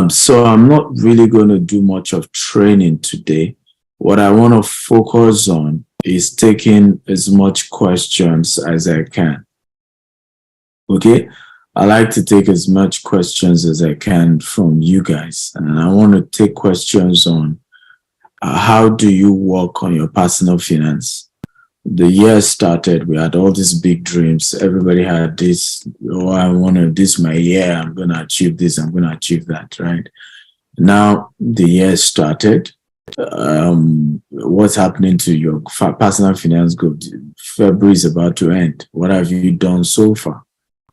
So I'm not really going to do much of training today. What I want to focus on is taking as much questions as I can. Okay. I like to take as much questions as I can from you guys. And I want to take questions on how do you work on your personal finance? The year started, we had all these big dreams. Everybody had this, oh, I want to, this my year, I'm going to achieve this, I'm going to achieve that, right? Now the year started. What's happening to your personal finance goal? February is about to end. What have you done so far?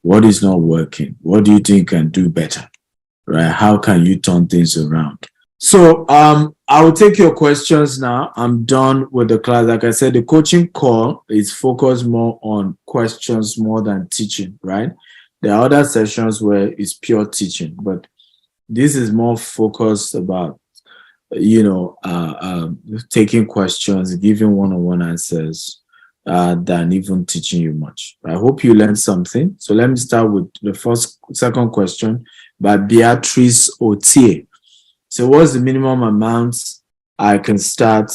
What is not working? What do you think you can do better? Right? How can you turn things around? So I will take your questions now. I'm done with the class. Like I said, the coaching call is focused more on questions more than teaching, right? There are other sessions where it's pure teaching, but this is more focused about taking questions, giving one-on-one answers than even teaching you much. I hope you learned something. So let me start with the second question by Beatrice Otier. So what's the minimum amount I can start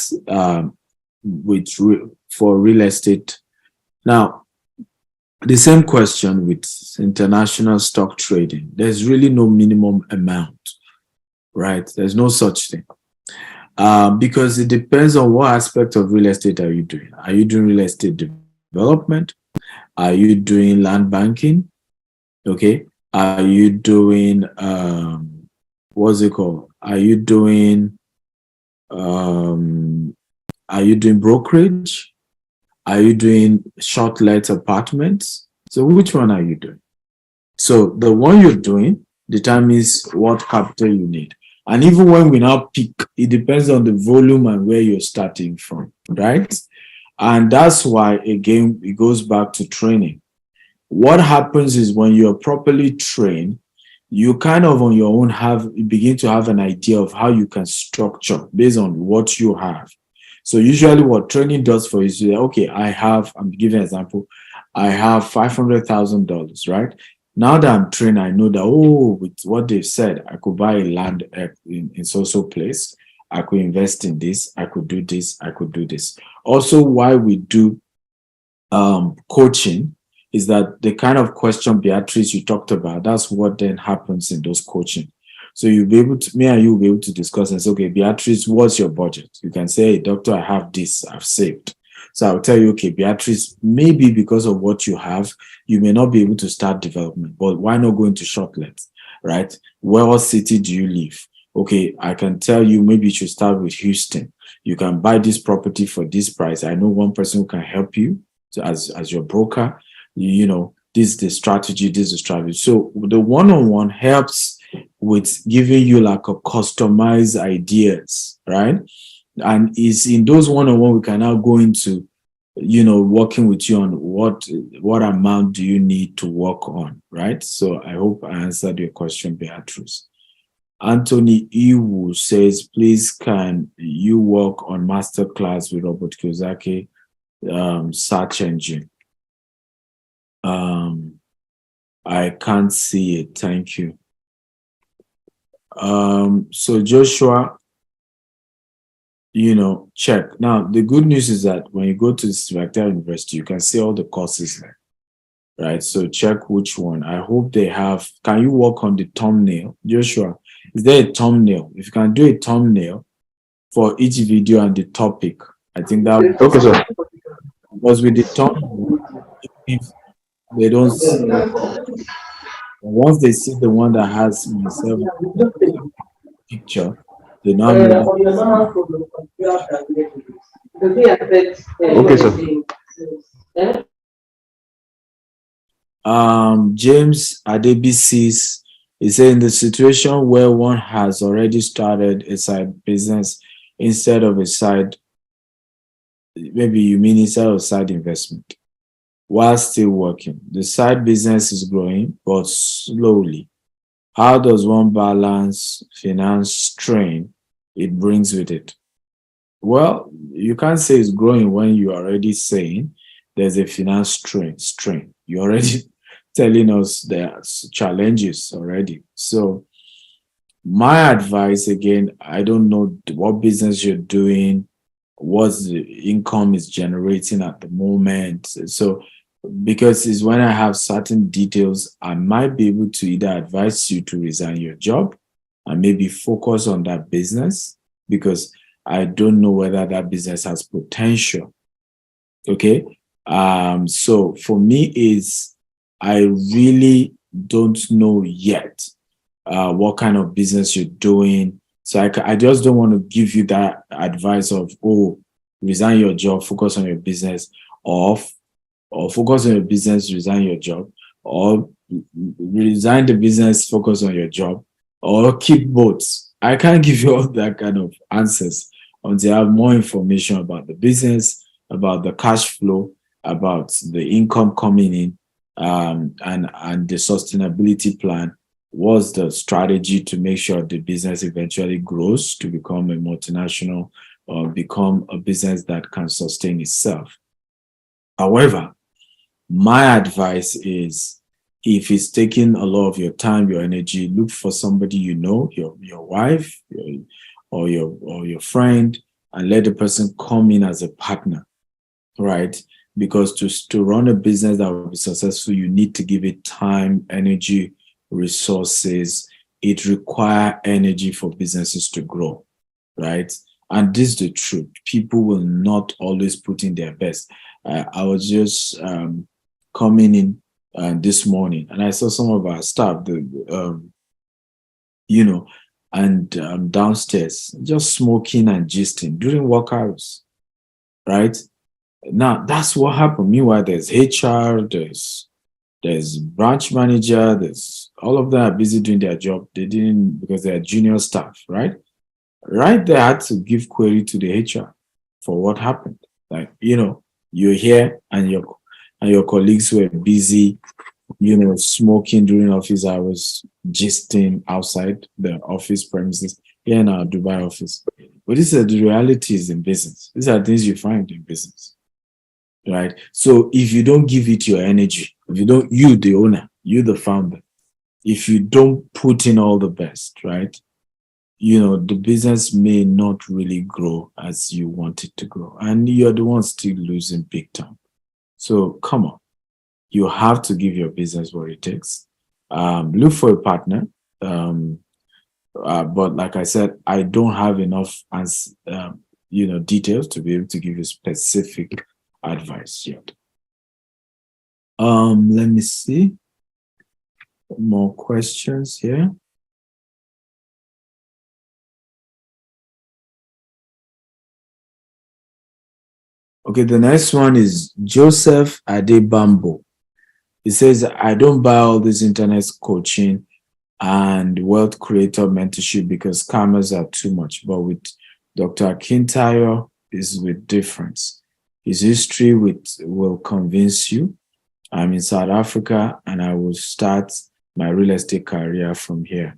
with for real estate? Now, the same question with international stock trading. There's really no minimum amount, right? There's no such thing. Because it depends on what aspect of real estate are you doing. Are you doing real estate development? Are you doing land banking? Okay. Are you doing what's it called? Are you doing brokerage? Are you doing short let apartments? So which one are you doing? So the one you're doing determines what capital you need. And even when we now pick, it depends on the volume and where you're starting from, right? And that's why, again, it goes back to training. What happens is when you're properly trained, you kind of on your own begin to have an idea of how you can structure based on what you have. So usually what training does for you is, okay, I'm giving an example, I have $500,000, right? Now that I'm trained, I know that, with what they've said, I could buy a land in so place. I could invest in this. I could do this. I could do this. Also, why we do coaching is that the kind of question, Beatrice, you talked about, that's what then happens in those coaching. So you'll be able to, me and you will be able to discuss and say, okay, Beatrice, what's your budget? You can say, hey, doctor, I have this, I've saved. So I'll tell you, okay, Beatrice, maybe because of what you have, you may not be able to start development, but why not go into shortlet, right? What city do you live? Okay, I can tell you, maybe you should start with Houston. You can buy this property for this price. I know one person who can help you as your broker. This is the strategy, this is the strategy. So the one-on-one helps with giving you like a customized ideas, right? And is in those one-on-one we can now go into working with you on what amount do you need to work on, right? So I hope I answered your question, Beatrice. Anthony Iwu says, please can you work on masterclass with Robert Kiyosaki search engine? I can't see it, thank you. So Joshua, check. Now, the good news is that when you go to Selected University, you can see all the courses there, right? So check which one. I hope they have. Can you work on the thumbnail? Joshua, is there a thumbnail? If you can do a thumbnail for each video and the topic, I think that would be Okay, sir. because with the thumbnail, if they don't see, once they see the one that has myself picture, they now know that. Okay, sir. James Adebisi's is saying the situation where one has already started a side business instead of a side, maybe you mean instead of side investment, while still working. The side business is growing, but slowly. How does one balance finance strain it brings with it? Well, you can't say it's growing when you're already saying there's a finance strain. You're already telling us there's challenges already. So My advice again, I don't know what business you're doing, what the income is generating at the moment. So, because it's when I have certain details, I might be able to either advise you to resign your job and maybe focus on that business because I don't know whether that business has potential. Okay. So for me is I really don't know yet what kind of business you're doing. So I just don't want to give you that advice of, oh, resign your job, focus on your business, or, or focus on your business, resign your job, or resign the business, focus on your job, or keep both. I can't give you all that kind of answers until I have more information about the business, about the cash flow, about the income coming in, and the sustainability plan. What's the strategy to make sure the business eventually grows to become a multinational or become a business that can sustain itself? However, my advice is if it's taking a lot of your time, your energy, look for somebody you know, your wife, or your friend, and let the person come in as a partner, right? Because to run a business that will be successful, you need to give it time, energy, resources. It requires energy for businesses to grow, right? And this is the truth. People will not always put in their best. I was just coming in this morning, and I saw some of our staff, you know, and downstairs just smoking and gisting during work hours, right? Now that's what happened. Meanwhile, there's HR, there's branch manager, there's all of them are busy doing their job. They didn't because they are junior staff, right? Right there, I had to give query to the HR for what happened. Like, you're here and your colleagues were busy, smoking during office hours, gisting outside the office premises here in our Dubai office. But these are the realities in business. These are things you find in business, right? So if you don't give it your energy, if you don't, you, the owner, you, the founder, if you don't put in all the best, right? The business may not really grow as you want it to grow. And you're the one still losing big time. So come on, you have to give your business what it takes. Look for a partner. But like I said, I don't have enough details to be able to give you specific advice yet. Let me see. More questions here. Okay, the next one is Joseph Adebambo. He says, I don't buy all this internet coaching and wealth creator mentorship because scammers are too much. But with Dr. Akintayo, is with difference. His history will convince you. I'm in South Africa and I will start my real estate career from here.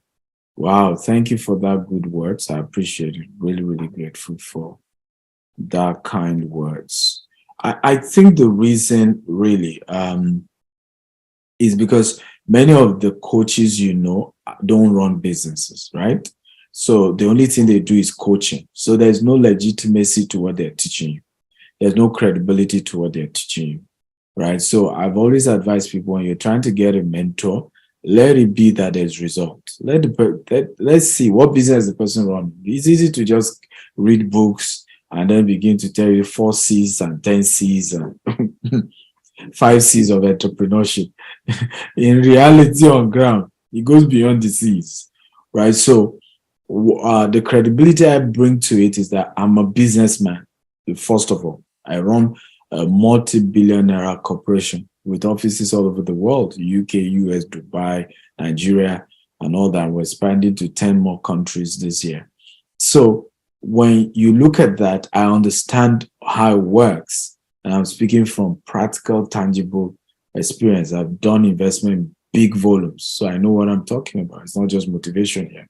Wow, thank you for that good words. I appreciate it. Really, really grateful for that kind words. I think the reason really is because many of the coaches don't run businesses, right? So the only thing they do is coaching. So there's no legitimacy to what they're teaching you. There's no credibility to what they're teaching you, right? So I've always advised people when you're trying to get a mentor, let it be that there's results. Let's see what business the person runs. It's easy to just read books and then begin to tell you 4 C's and 10 C's and 5 C's of entrepreneurship. In reality, on ground, it goes beyond the C's, right? So the credibility I bring to it is that I'm a businessman. First of all, I run a multi-billionaire corporation with offices all over the world, UK, US, Dubai, Nigeria, and all that. We're expanding to 10 more countries this year. So when you look at that, I understand how it works. And I'm speaking from practical, tangible experience. I've done investment in big volumes, so I know what I'm talking about. It's not just motivation here.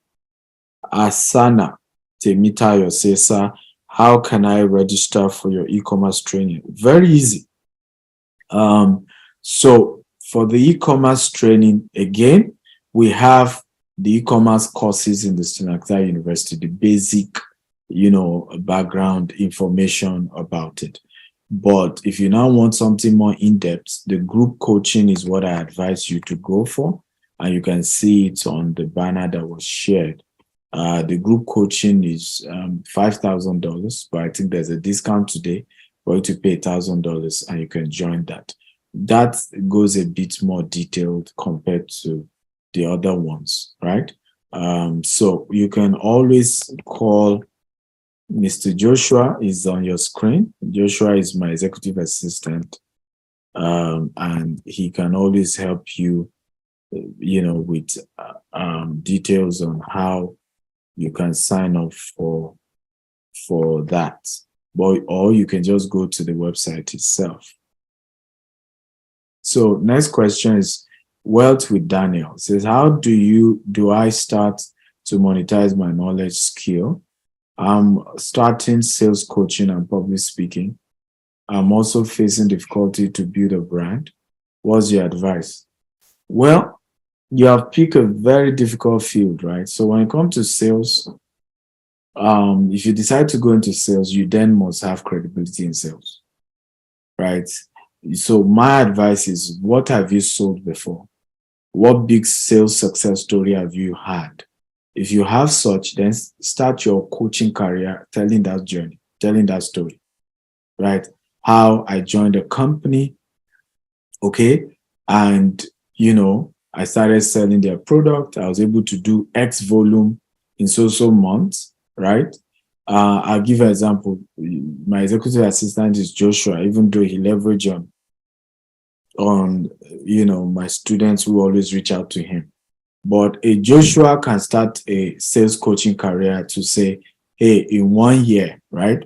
Asana Temitayo says, sir, how can I register for your e-commerce training? Very easy. So for the e-commerce training, again, we have the e-commerce courses in the Akintayo University, the basic, background information about it. But if you now want something more in-depth, the group coaching is what I advise you to go for. And you can see it on the banner that was shared. The group coaching is $5,000, but I think there's a discount today for you to pay $1,000 and you can join that. That goes a bit more detailed compared to the other ones, right? So you can always call Mr. Joshua, is on your screen. Joshua is my executive assistant, and he can always help you, with details on how you can sign up for that. Or you can just go to the website itself. So next question is Wealth with Daniel. It says, how do I start to monetize my knowledge skill? I'm starting sales coaching and public speaking. I'm also facing difficulty to build a brand. What's your advice? Well, you have picked a very difficult field, right? So when it comes to sales, if you decide to go into sales, you then must have credibility in sales, right? So my advice is, what have you sold before? What big sales success story have you had? If you have such, then start your coaching career telling that journey, telling that story, right? How I joined a company, okay? And, I started selling their product. I was able to do X volume in so months, right? I'll give an example. My executive assistant is Joshua, even though he leveraged on my students who always reach out to him. But a Joshua can start a sales coaching career to say, hey, in 1 year, right,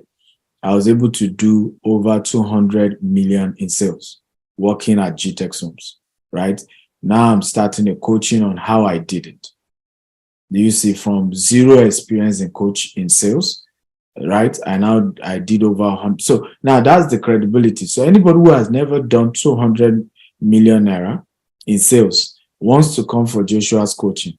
I was able to do over 200 million in sales working at GTEX Homes, right? Now I'm starting a coaching on how I did it. Do you see, from zero experience in sales, right? I did over 100. So now that's the credibility. So anybody who has never done 200 million naira in sales wants to come for Joshua's coaching,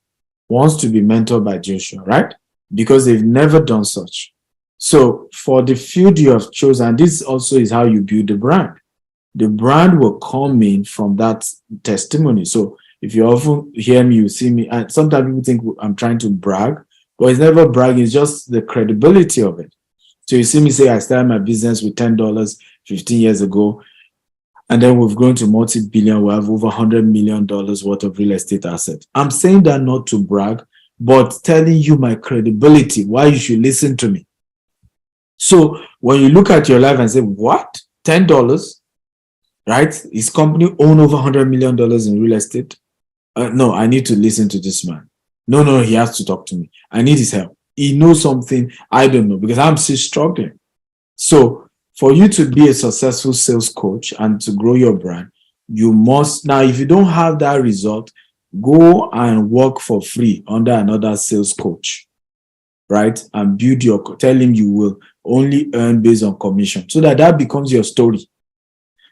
wants to be mentored by Joshua, right? Because they've never done such. So for the field you have chosen, this also is how you build the brand. The brand will come in from that testimony. So if you often hear me, you see me, and sometimes people think I'm trying to brag, but it's never bragging, it's just the credibility of it. So you see me say, I started my business with $10 15 years ago, and then we've grown to multi-billion. We have over $100 million worth of real estate assets. I'm saying that not to brag, but telling you my credibility, why you should listen to me. So when you look at your life and say, what? $10? Right? His company own over $100 million in real estate. No, I need to listen to this man. No, he has to talk to me. I need his help. He knows something I don't know, because I'm still struggling. So for you to be a successful sales coach and to grow your brand, you must, now if you don't have that result, go and work for free under another sales coach, right? And tell him you will only earn based on commission, so that becomes your story.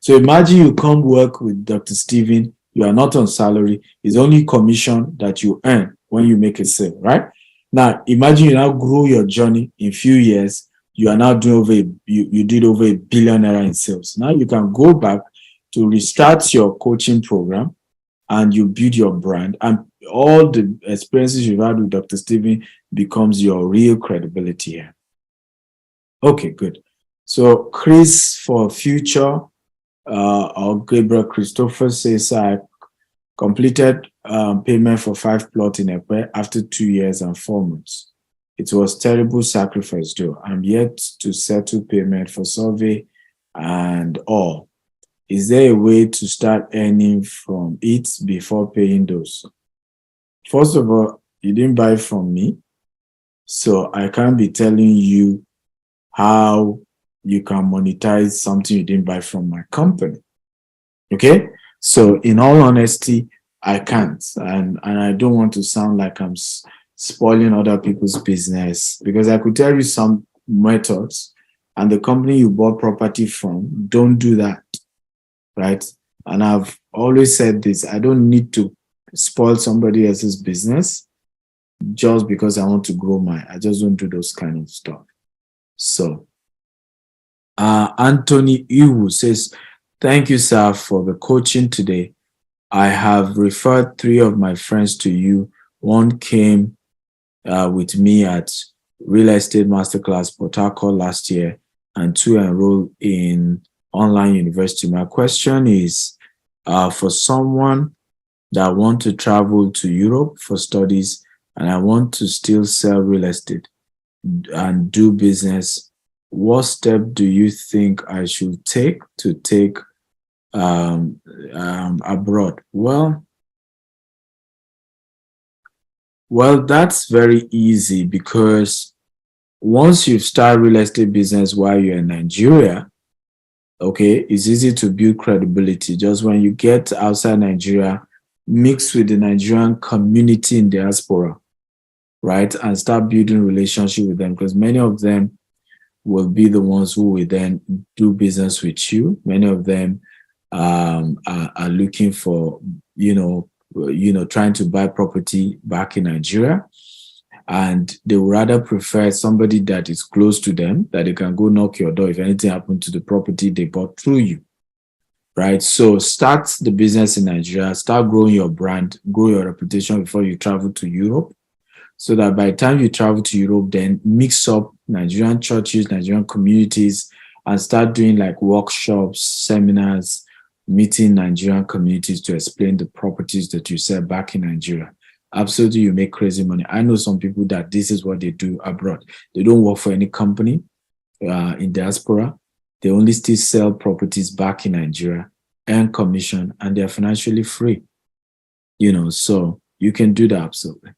So imagine you come work with Dr. Steven, you are not on salary, it's only commission that you earn when you make a sale, right? Now, imagine you now grow your journey in few years, you are now doing you did over $1 billion in sales. Now you can go back to restart your coaching program and you build your brand, and all the experiences you've had with Dr. Steven becomes your real credibility here. Okay, good. So Chris for future, or Gabriel Christopher says, I completed payment for 5 plots in Epe after 2 years and 4 months. It was terrible sacrifice though. I'm yet to settle payment for survey and all. Is there a way to start earning from it before paying those? First of all, you didn't buy from me, so I can't be telling you how you can monetize something you didn't buy from my company. Okay? So in all honesty, I can't. And I don't want to sound like I'm spoiling other people's business, because I could tell you some methods, and the company you bought property from, don't do that, right? And I've always said this, I don't need to spoil somebody else's business. just because I want to grow I just don't do those kind of stuff. So Anthony Iwu says, thank you, sir, for the coaching today. I have referred 3 of my friends to you. One came with me at Real Estate Masterclass Port Harcourt last year, and 2 enrolled in online university. My question is, for someone that want to travel to Europe for studies, and I want to still sell real estate and do business, what step do you think I should take to take abroad? Well, that's very easy, because once you start real estate business while you're in Nigeria, okay, it's easy to build credibility. Just when you get outside Nigeria, mix with the Nigerian community in diaspora, right? And start building relationship with them, because many of them will be the ones who will then do business with you. Many of them are looking for, trying to buy property back in Nigeria. And they would rather prefer somebody that is close to them, that they can go knock your door if anything happened to the property they bought through you, right? So start the business in Nigeria, start growing your brand, grow your reputation before you travel to Europe, so that by the time you travel to Europe, then mix up Nigerian churches, Nigerian communities, and start doing like workshops, seminars, meeting Nigerian communities to explain the properties that you sell back in Nigeria. Absolutely, you make crazy money. I know some people that this is what they do abroad. They don't work for any company in diaspora. They only still sell properties back in Nigeria, earn commission, and they're financially free. So you can do that absolutely.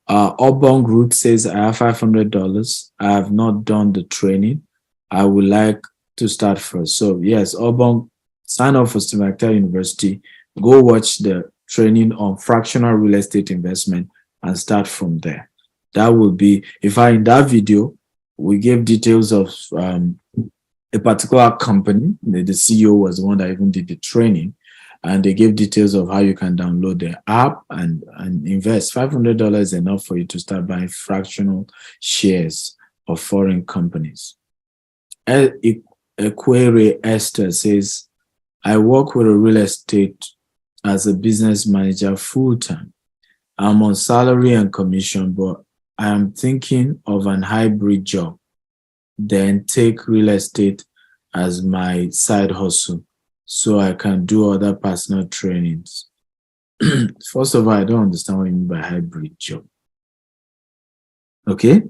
Obong Root says, I have $500. I have not done the training. I would like to start first. So yes, Obong, sign up for Stephen Akintayo University. Go watch the training on fractional real estate investment and start from there. That will be, in that video, we gave details of a particular company. The CEO was the one that even did the training, and they gave details of how you can download the app and invest. $500 is enough for you to start buying fractional shares of foreign companies. Equere Esther says, I work with a real estate as a business manager full-time. I'm on salary and commission, but I am thinking of an hybrid job, then take real estate as my side hustle so I can do other personal trainings. First of all, I don't understand what you mean by hybrid job. Okay?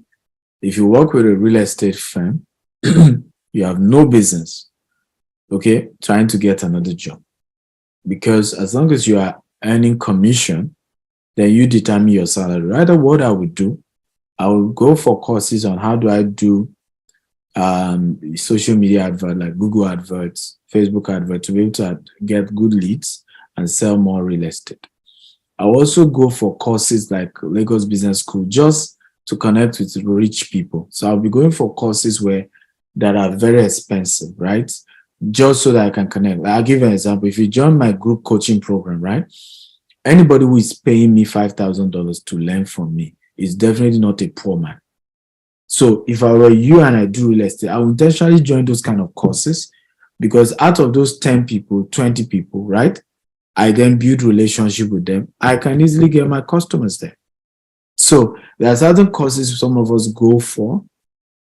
If you work with a real estate firm, you have no business, okay, trying to get another job. Because as long as you are earning commission, then you determine your salary. Rather, what I would do, I will go for courses on how do I do social media advert, like Google adverts, Facebook adverts, to be able to get good leads and sell more real estate. I also go for courses like Lagos Business School, just to connect with rich people. So I'll be going for courses that are very expensive, right? Just so that I can connect. I'll give you an example. If you join my group coaching program, right? Anybody who is paying me $5,000 to learn from me is definitely not a poor man. So if I were you and I do real estate, I would intentionally join those kind of courses, because out of those 10 people, 20 people, right? I then build relationship with them. I can easily get my customers there. So there are certain courses some of us go for,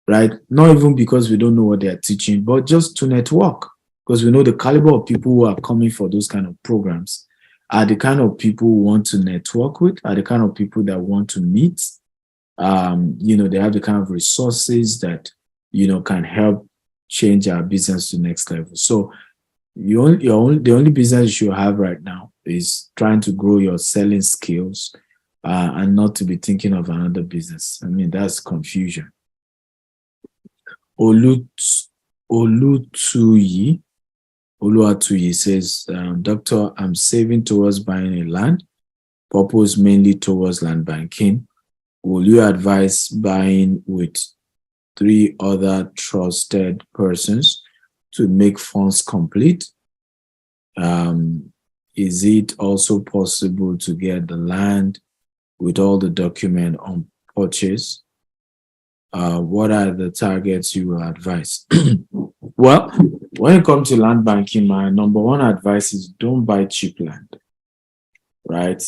right? Not even because we don't know what they are teaching, but just to network, because we know the caliber of people who are coming for those kind of programs are the kind of people who want to network with, are the kind of people that want to meet. They have the kind of resources that, can help change our business to the next level. So the only business you have right now is trying to grow your selling skills and not to be thinking of another business. I mean, that's confusion. Oluwatuyi says, Doctor, I'm saving towards buying a land, purpose mainly towards land banking. Will you advise buying with 3 other trusted persons to make funds complete? Is it also possible to get the land with all the document on purchase, what are the targets you will advise? Well, when it comes to land banking, my number one advice is don't buy cheap land, right?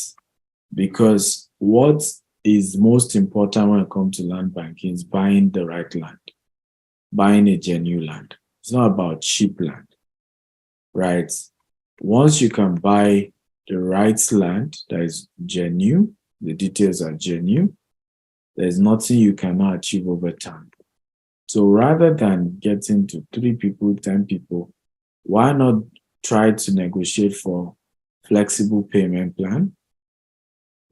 Because what is most important when it comes to land banking is buying the right land, buying a genuine land. It's not about cheap land, right? Once you can buy the right land that is genuine, the details are genuine, there's nothing you cannot achieve over time. So rather than getting to 3 people, 10 people, why not try to negotiate for flexible payment plan?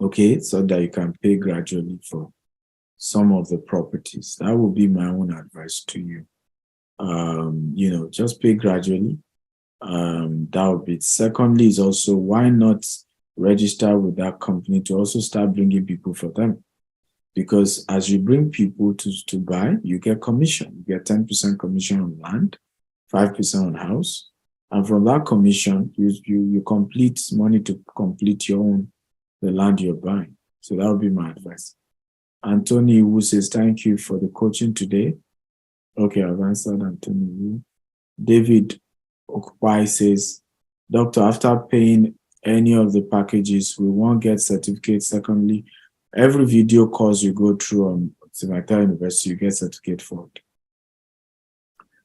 Okay, so that you can pay gradually for some of the properties. That would be my own advice to you. Just pay gradually. That would be it. Secondly, is also why not register with that company to also start bringing people for them? Because as you bring people to buy, you get commission. You get 10% commission on land, 5% on house. And from that commission, you complete money to complete the land you're buying. So that would be my advice. Anthony Wu says, thank you for the coaching today. Okay, I've answered Anthony Wu. David Okupai says, Doctor, after paying any of the packages, we won't get certificate. Secondly, every video course you go through on Akintayo University, you get certificate for it.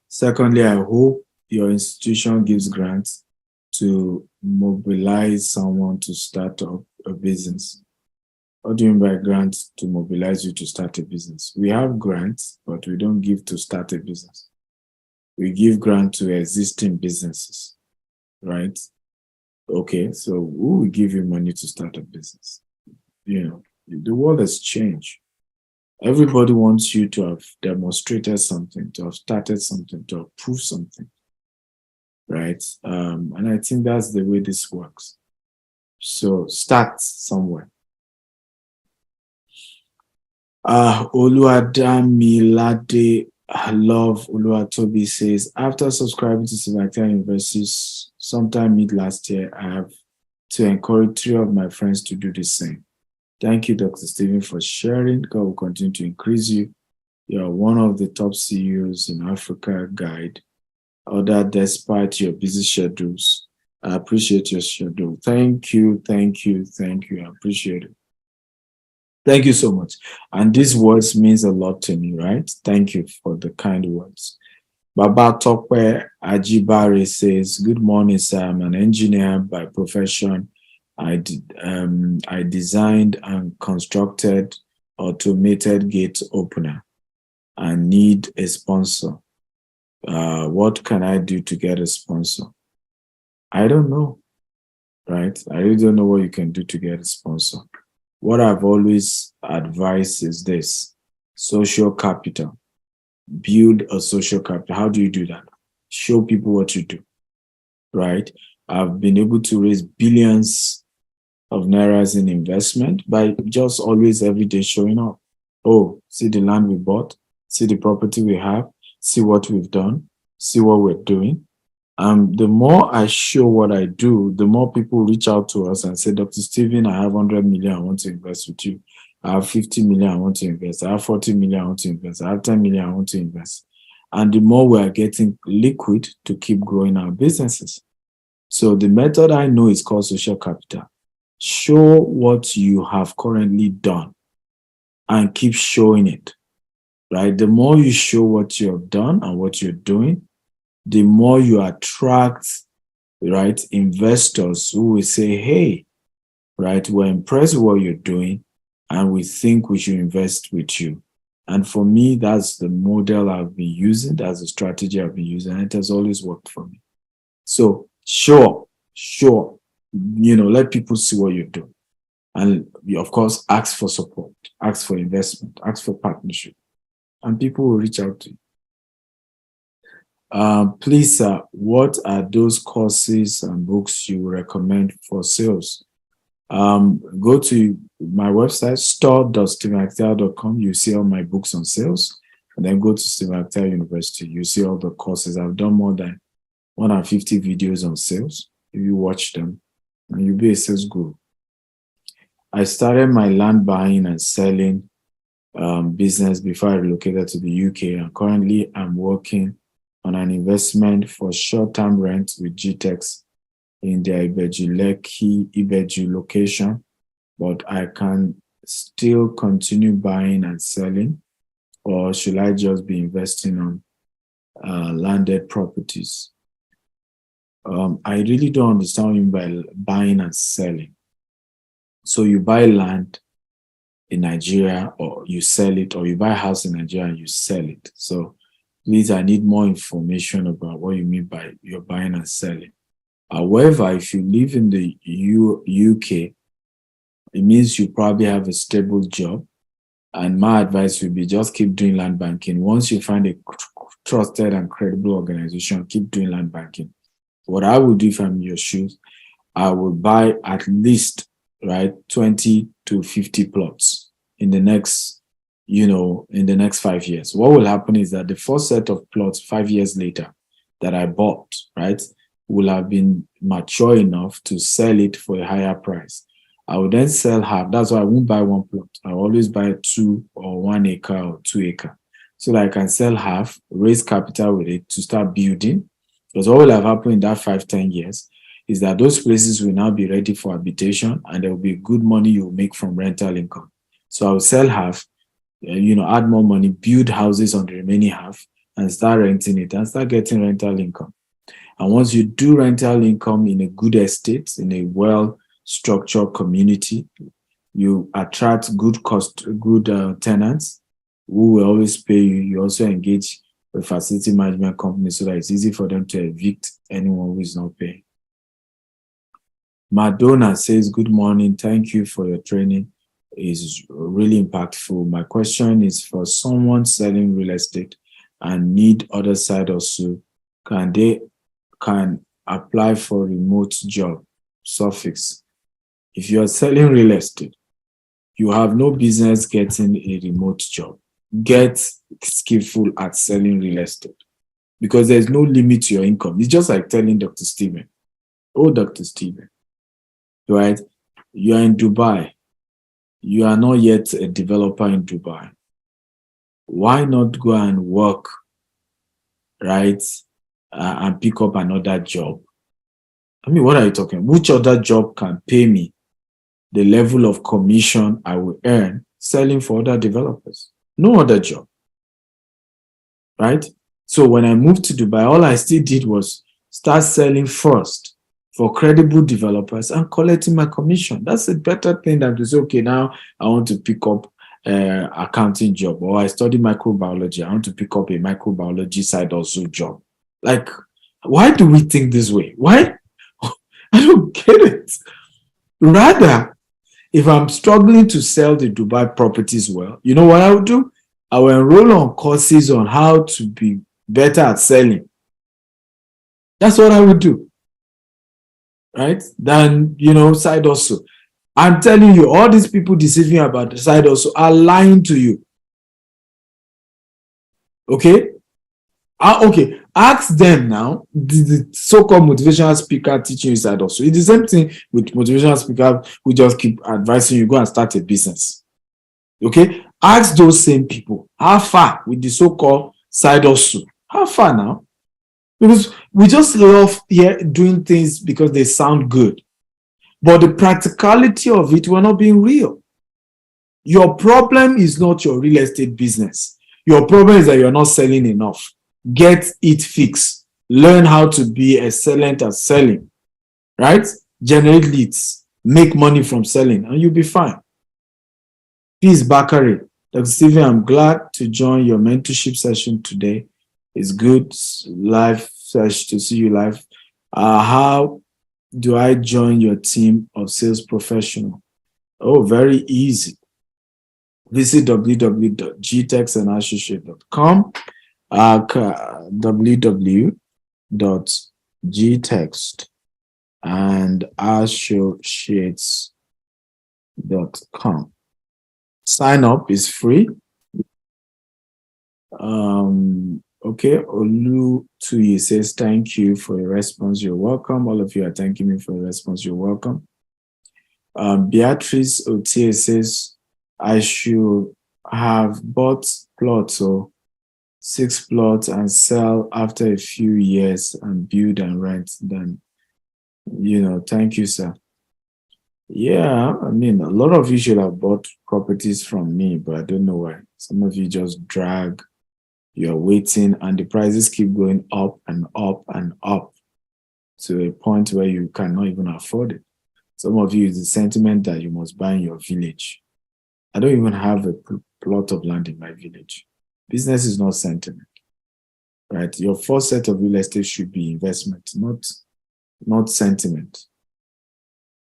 Secondly, I hope your institution gives grants to mobilize someone to start up a business. What do you mean by grants to mobilize you to start a business? We have grants, but we don't give to start a business. We give grant to existing businesses, right? Okay, so who will give you money to start a business? The world has changed. Everybody wants you to have demonstrated something, to have started something, to have proved something, right? And I think that's the way this works. So start somewhere. Oluwadamilade, I love Oluwatobi says, after subscribing to Akintayo University sometime mid last year, I have to encourage 3 of my friends to do the same. Thank you, Dr. Stephen, for sharing. God will continue to increase you. You are one of the top CEOs in Africa Guide. Although despite your busy schedules, I appreciate your schedule. Thank you. I appreciate it. Thank you so much. And these words means a lot to me, right? Thank you for the kind words. Baba Tokwe Ajibare says, good morning, sir. I'm an engineer by profession. I designed and constructed automated gate opener. I need a sponsor. What can I do to get a sponsor? I don't know, right? I really don't know what you can do to get a sponsor. What I've always advised is this: social capital. Build a social capital. How do you do that? Show people what you do, right? I've been able to raise billions of nairas in investment by just always every day showing up. Oh, see the land we bought, see the property we have, see what we've done, see what we're doing. The more I show what I do, the more people reach out to us and say, Dr. Stephen, I have 100 million, I want to invest with you. I have 50 million, I want to invest. I have 40 million, I want to invest. I have 10 million, I want to invest. And the more we are getting liquid to keep growing our businesses. So the method I know is called social capital. Show what you have currently done and keep showing it, right? The more you show what you have done and what you're doing, the more you attract, right, investors who will say, hey, right, we're impressed with what you're doing and we think we should invest with you. And for me, that's the model I've been using. That's the strategy I've been using. And it has always worked for me. So sure, let people see what you're doing. And you, of course, ask for support, ask for investment, ask for partnership, and people will reach out to you. Please, sir, what are those courses and books you recommend for sales? Go to my website, store.stevenakintayo.com. You see all my books on sales. And then go to Akintayo University. You see all the courses. I've done more than 150 videos on sales. If you watch them, and you'll be a sales guru. I started my land buying and selling business before I relocated to the UK, and currently I'm working on an investment for short-term rent with GTEx in their Ibeju location, but I can still continue buying and selling, or should I just be investing on landed properties? I really don't understand what you mean by buying and selling. So you buy land in Nigeria or you sell it, or you buy a house in Nigeria and you sell it. So please, I need more information about what you mean by you're buying and selling. However, if you live in the UK, it means you probably have a stable job. And my advice would be just keep doing land banking. Once you find a trusted and credible organization, keep doing land banking. What I would do if I'm in your shoes, I would buy at least, right, 20 to 50 plots in the next, in the next 5 years. What will happen is that the first set of plots 5 years later that I bought, right, will have been mature enough to sell it for a higher price. I will then sell half. That's why I won't buy one plot. I always buy 2 or 1 acre or 2 acre, so that I can sell half, raise capital with it to start building. Because what will have happened in that 5-10 years is that those places will now be ready for habitation, and there will be good money you'll make from rental income. So I'll sell half, add more money, build houses on the remaining half, and start renting it and start getting rental income. And once you do rental income in a good estate, in a well-structured community, you attract good tenants who will always pay you. You also engage a facility management company so that it's easy for them to evict anyone who is not paying. Madonna says, good morning. Thank you for your training. It's really impactful. My question is for someone selling real estate and need other side hustle. Can apply for remote job? Suffix. If you are selling real estate, you have no business getting a remote job. Get skillful at selling real estate, because there's no limit to your income. It's just like telling Dr. Stephen, oh, Dr. Stephen, right? You are in Dubai. You are not yet a developer in Dubai. Why not go and work, right? And pick up another job? I mean, what are you talking? Which other job can pay me the level of commission I will earn selling for other developers? No other job, right? So when I moved to Dubai, all I still did was start selling first for credible developers and collecting my commission. That's a better thing than to say, okay, now I want to pick up accounting job, or I study microbiology, I want to pick up a microbiology side also job. Like, why do we think this way? Why? I don't get it. Rather, if I'm struggling to sell the Dubai properties well, you know what I would do? I will enroll on courses on how to be better at selling. That's what I would do, right? Then, side hustle. I'm telling you, all these people deceiving about the side hustle are lying to you. Okay? Okay, ask them now, the so-called motivational speaker teaching you side hustle. It's the same thing with motivational speaker who just keep advising you go and start a business. Okay? Ask those same people, how far with the so-called side hustle? How far now? Because we just love doing things because they sound good. But the practicality of it, we're not being real. Your problem is not your real estate business. Your problem is that you're not selling enough. Get it fixed. Learn how to be excellent at selling, right? Generate leads. Make money from selling, and you'll be fine. Peace, Bakari. Dr. Stephen, I'm glad to join your mentorship session today. It's good live session to see you live. How do I join your team of sales professionals? Oh, very easy. Visit www.gtexandassociate.com, www.gtexandassociates.com. Sign up is free. Okay, Olu Tuyi says, thank you for your response. You're welcome. All of you are thanking me for your response. You're welcome. Beatrice Otie says, I should have bought plots or 6 plots and sell after a few years and build and rent. Then, thank you, sir. Yeah, I mean, a lot of you should have bought properties from me, but I don't know why. Some of you just drag, you're waiting, and the prices keep going up and up and up to a point where you cannot even afford it. Some of you, is the sentiment that you must buy in your village. I don't even have a plot of land in my village. Business is not sentiment, right? Your first set of real estate should be investment, not sentiment,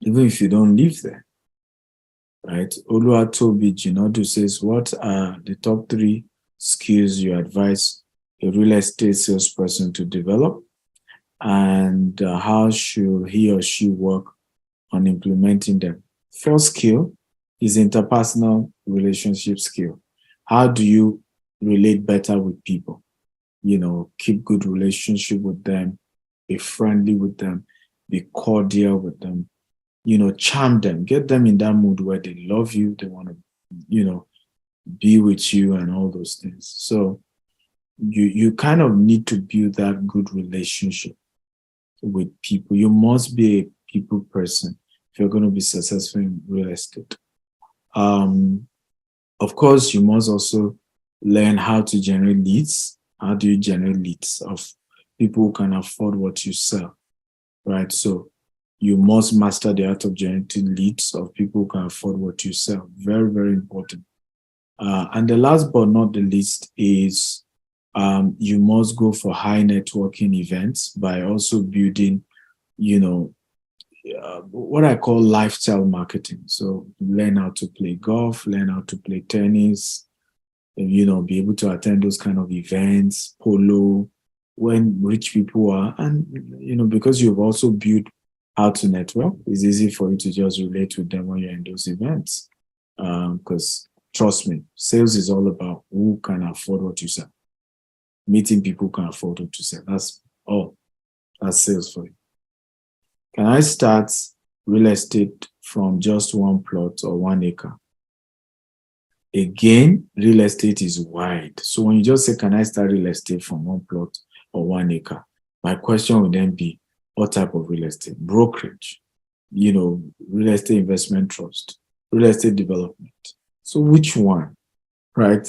even if you don't live there, right? Oluwatobi Jinodu says, what are the top 3 skills you advise a real estate salesperson to develop? And how should he or she work on implementing them? First skill is interpersonal relationship skill. How do you relate better with people? Keep good relationship with them, be friendly with them, be cordial with them, charm them, get them in that mood where they love you, they want to, be with you and all those things. So you kind of need to build that good relationship with people. You must be a people person if you're going to be successful in real estate. Of course, you must also learn how to generate leads. How do you generate leads of people who can afford what you sell, right? So you must master the art of generating leads of people who can afford what you sell. Very, very important. And the last but not the least is you must go for high networking events by also building, what I call lifestyle marketing. So learn how to play golf, learn how to play tennis, be able to attend those kind of events, polo, when rich people are. And, because you've also built how to network, it's easy for you to just relate with them when you're in those events. Because trust me, sales is all about who can afford what you sell. Meeting people who can afford what you sell. That's all. That's sales for you. Can I start real estate from just 1 plot or 1 acre? Again, real estate is wide. So when you just say, can I start real estate from 1 plot or 1 acre? My question would then be, what type of real estate? Brokerage, real estate investment trust, real estate development. So which one, right?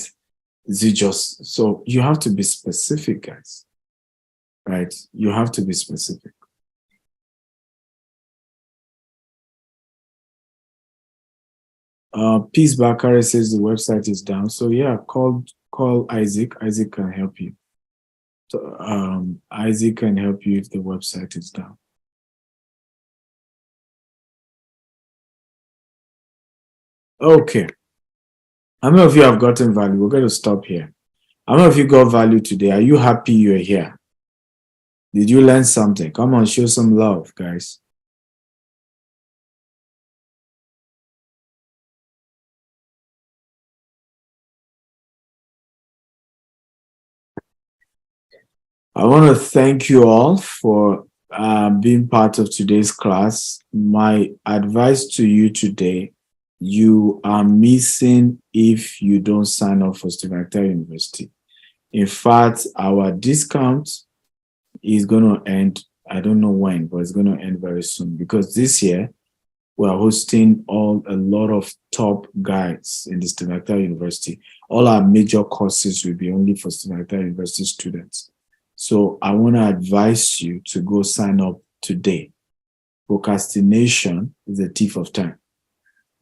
Is it just, so you have to be specific, guys, right? You have to be specific. Peace Bakare says the website is down. So yeah, call Isaac. Isaac can help you. So Isaac can help you if the website is down. Okay. How many of you have gotten value? We're going to stop here. How many of you got value today? Are you happy you're here? Did you learn something? Come on, show some love, guys. I want to thank you all for being part of today's class. My advice to you today, you are missing if you don't sign up for Stephen Akintayo University. In fact, our discount is going to end, I don't know when, but it's going to end very soon, because this year we are hosting a lot of top guys in the Stephen Akintayo University. All our major courses will be only for Stephen Akintayo University students. So I want to advise you to go sign up today. Procrastination is a thief of time,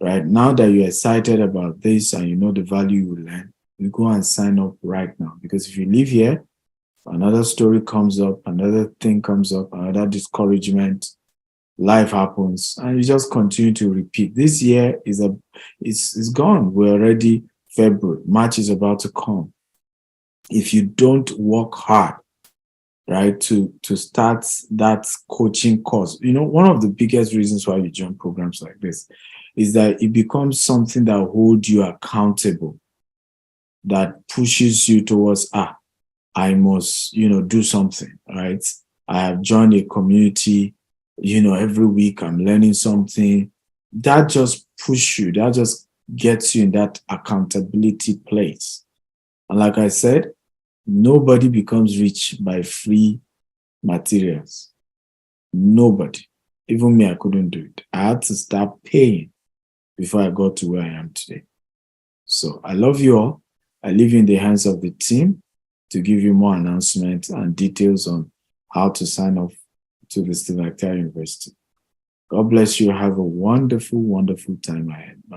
right? Now that you're excited about this and you know the value you will learn, you go and sign up right now. Because if you leave here, another story comes up, another thing comes up, another discouragement, life happens, and you just continue to repeat. This year it's gone. We're already February. March is about to come. If you don't work hard, right, to start that coaching course, one of the biggest reasons why you join programs like this is that it becomes something that holds you accountable, that pushes you towards, I must, do something, right? I have joined a community, every week I'm learning something. that just push you, that just gets you in that accountability place. And like I said, nobody becomes rich by free materials. Nobody. Even me, I couldn't do it. I had to start paying before I got to where I am today. So I love you all. I leave you in the hands of the team to give you more announcements and details on how to sign up to the Akintayo University. God bless you. Have a wonderful, wonderful time ahead. Bye.